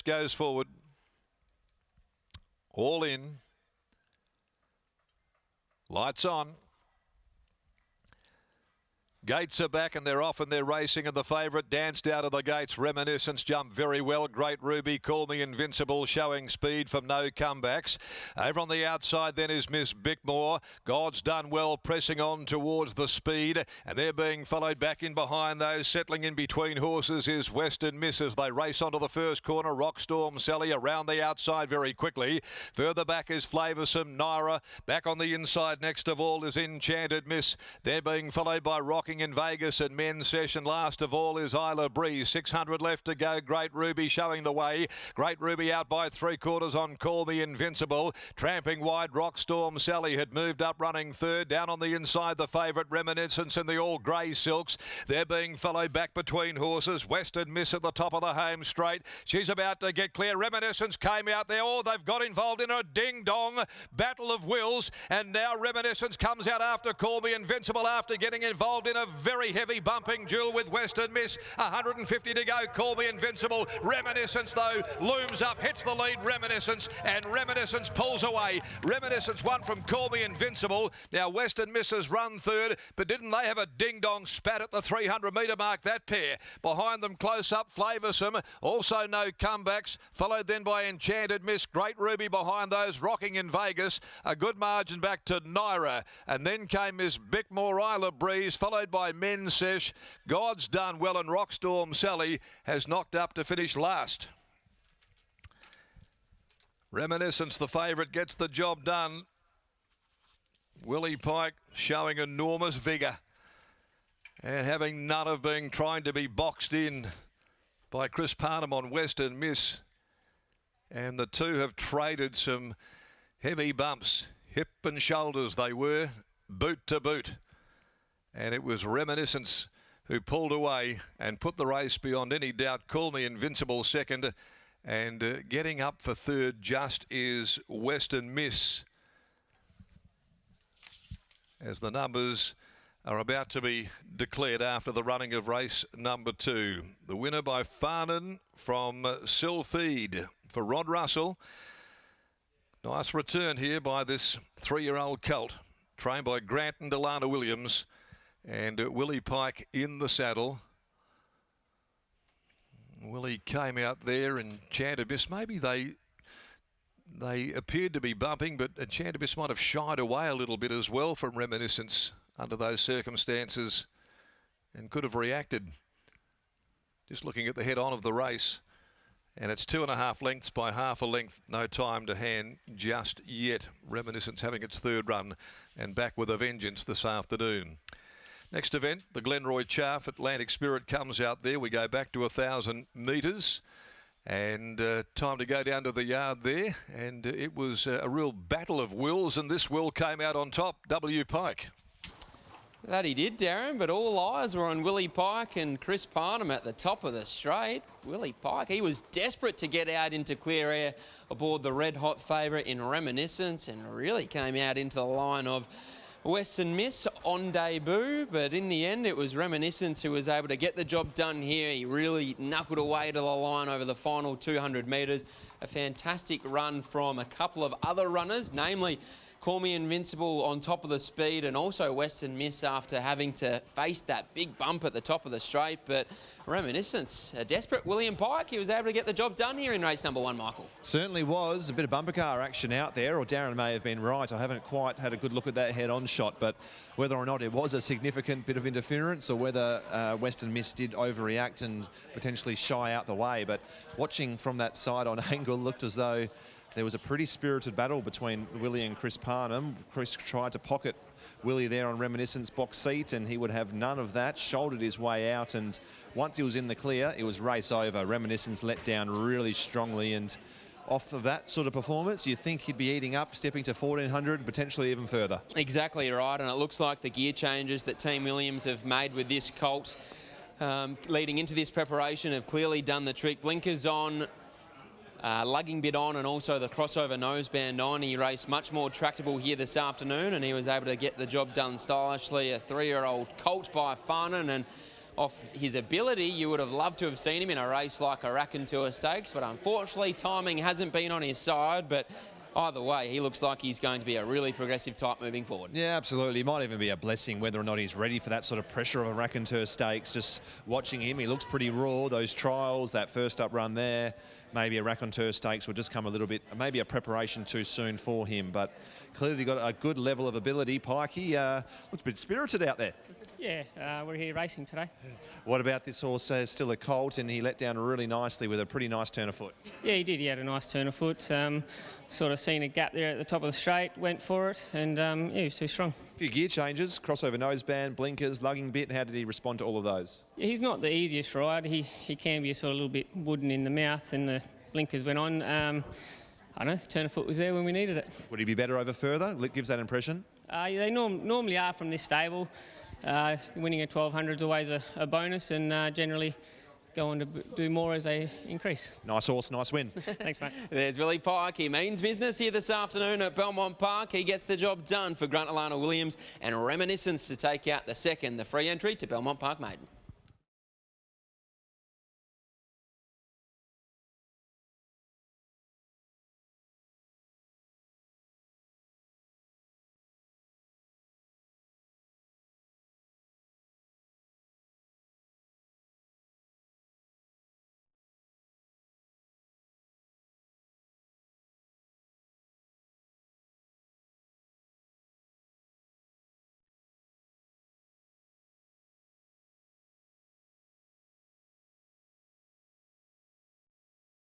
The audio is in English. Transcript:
goes forward. All in. Lights on. Gates are back and they're off and they're racing, and the favourite danced out of the gates. Reminiscence jumped very well. Great Ruby, Call Me Invincible, showing speed from no comebacks. Over on the outside then is Miss Bickmore. God's Done Well pressing on towards the speed, and they're being followed back in behind those. Settling in between horses is Western Miss as they race onto the first corner. Rockstorm Sally around the outside very quickly. Further back is Flavoursome Naira. Back on the inside next of all is Enchanted Miss. They're being followed by Rocking in Vegas and Men's Session. Last of all is Isla Breeze. 600 left to go. Great Ruby showing the way. Great Ruby out by 3/4 on Call Me Invincible. Tramping wide, Rockstorm Sally had moved up running third. Down on the inside, the favourite Reminiscence in the all grey silks. They're being followed back between horses. Western Miss at the top of the home straight. She's about to get clear. Reminiscence came out there. Oh, they've got involved in a ding-dong battle of wills. And now Reminiscence comes out after Call Me Invincible after getting involved in a very heavy bumping duel with Western Miss. 150 to go. Call Me Invincible. Reminiscence, though, looms up, hits the lead, Reminiscence, and Reminiscence pulls away. Reminiscence won from Call Me Invincible. Now, Western Miss has run third, but didn't they have a ding-dong spat at the 300-metre mark, that pair? Behind them, close up, Flavoursome. Also no comebacks. Followed then by Enchanted Miss. Great Ruby behind those. Rocking in Vegas. A good margin back to Naira. And then came Miss Bickmore, Isla Breeze, followed by Men's Sesh. God's Done Well, and Rockstorm Sally has knocked up to finish last. Reminiscence, the favourite, gets the job done. Willie Pike showing enormous vigour and having none of being trying to be boxed in by Chris Parnham on Western Miss. And the two have traded some heavy bumps. Hip and shoulders they were, boot to boot. And it was Reminiscence who pulled away and put the race beyond any doubt. Call Me Invincible second, and getting up for third just is Western Miss, as the numbers are about to be declared after the running of race number 2. The winner by Farnan from Sylpheed for Rod Russell. Nice return here by this 3-year-old colt, trained by Grant and Delana Williams. And Willie Pike in the saddle. Willie came out there and Enchanted Miss. Maybe they appeared to be bumping, but Enchanted Miss might have shied away a little bit as well from Reminiscence under those circumstances and could have reacted. Just looking at the head-on of the race. And it's 2.5 lengths by half a length. No time to hand just yet. Reminiscence having its third run and back with a vengeance this afternoon. Next event, the Glenroy Chaff. Atlantic Spirit comes out there. We go back to 1,000 metres. And time to go down to the yard there. And it was a real battle of wills, and this will came out on top. W. Pike. That he did, Darren, but all eyes were on Willie Pike and Chris Parnham at the top of the straight. Willie Pike, he was desperate to get out into clear air aboard the red-hot favourite in Reminiscence, and really came out into the line of Western Miss on debut, but in the end it was Reminiscence who was able to get the job done here. He really knuckled away to the line over the final 200 metres. A fantastic run from a couple of other runners, namely Call Me Invincible on top of the speed, and also Western Miss after having to face that big bump at the top of the straight. But Reminiscence, a desperate William Pike, he was able to get the job done here in race number 1, Michael. Certainly was. A bit of bumper car action out there, or Darren may have been right. I haven't quite had a good look at that head-on shot, but whether or not it was a significant bit of interference or whether Western Miss did overreact and potentially shy out the way. But watching from that side on angle, looked as though there was a pretty spirited battle between Willie and Chris Parnham. Chris tried to pocket Willie there on Reminiscence box seat, and he would have none of that. Shouldered his way out, and once he was in the clear, it was race over. Reminiscence let down really strongly, and off of that sort of performance, you'd think he'd be eating up, stepping to 1,400, potentially even further. Exactly right, and it looks like the gear changes that Team Williams have made with this colt leading into this preparation have clearly done the trick. Blinkers on, lugging bit on, and also the crossover noseband on. He raced much more tractable here this afternoon, and he was able to get the job done stylishly. A 3-year-old colt by Farnan, and off his ability. You would have loved to have seen him in a race like a Raconteur Stakes, but unfortunately timing hasn't been on his side. But either way, he looks like he's going to be a really progressive type moving forward. Yeah, absolutely. It might even be a blessing whether or not he's ready for that sort of pressure of a Raconteur Stakes. Just watching him, he looks pretty raw. Those trials, that first up run there, maybe a Raconteur Stakes would just come a little bit, maybe a preparation too soon for him. But clearly got a good level of ability. Pikey looks a bit spirited out there. Yeah, we're here racing today. What about this horse? Still a colt, and he let down really nicely with a pretty nice turn of foot. Yeah, he did. He had a nice turn of foot. Sort of seen a gap there at the top of the straight, went for it, and yeah, he was too strong. A few gear changes, crossover noseband, blinkers, lugging bit. How did he respond to all of those? Yeah, he's not the easiest rider. He can be a sort of little bit wooden in the mouth, and the blinkers went on. I don't know, the turn of foot was there when we needed it. Would he be better over further? It gives that impression. Yeah, they normally are from this stable. Winning a 1200 is always a bonus, and generally go on to do more as they increase. Nice horse, nice win. Thanks, mate. There's Willie Pike. He means business here this afternoon at Belmont Park. He gets the job done for Grunt Alana Williams and Reminiscence to take out the second, the free entry to Belmont Park Maiden.